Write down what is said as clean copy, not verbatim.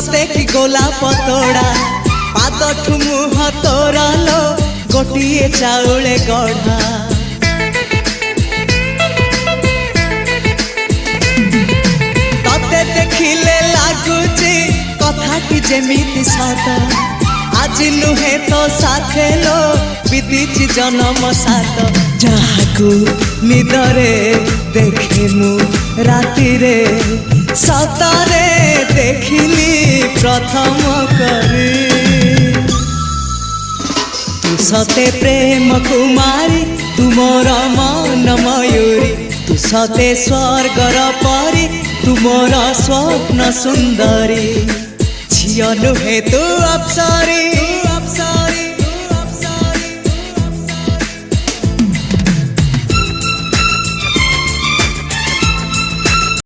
सते कि गोलाप तोड़ा पादठु मुह तोरा लो गोटिए चाउले गढ़ा तते देखिले लागुची कथाटी जेमिति सत आज नुहे तो साथे लो बीतीची जन्म सात जहाकू निदरे देखे मु राति रे सतरे देखिली प्रथम करी तू सते प्रेम कुमारी तू मोर मन मयूरी तू सते स्वर्गर परी तू मोर स्वप्न सुंदरी झियो नुहे तू अप्सरी।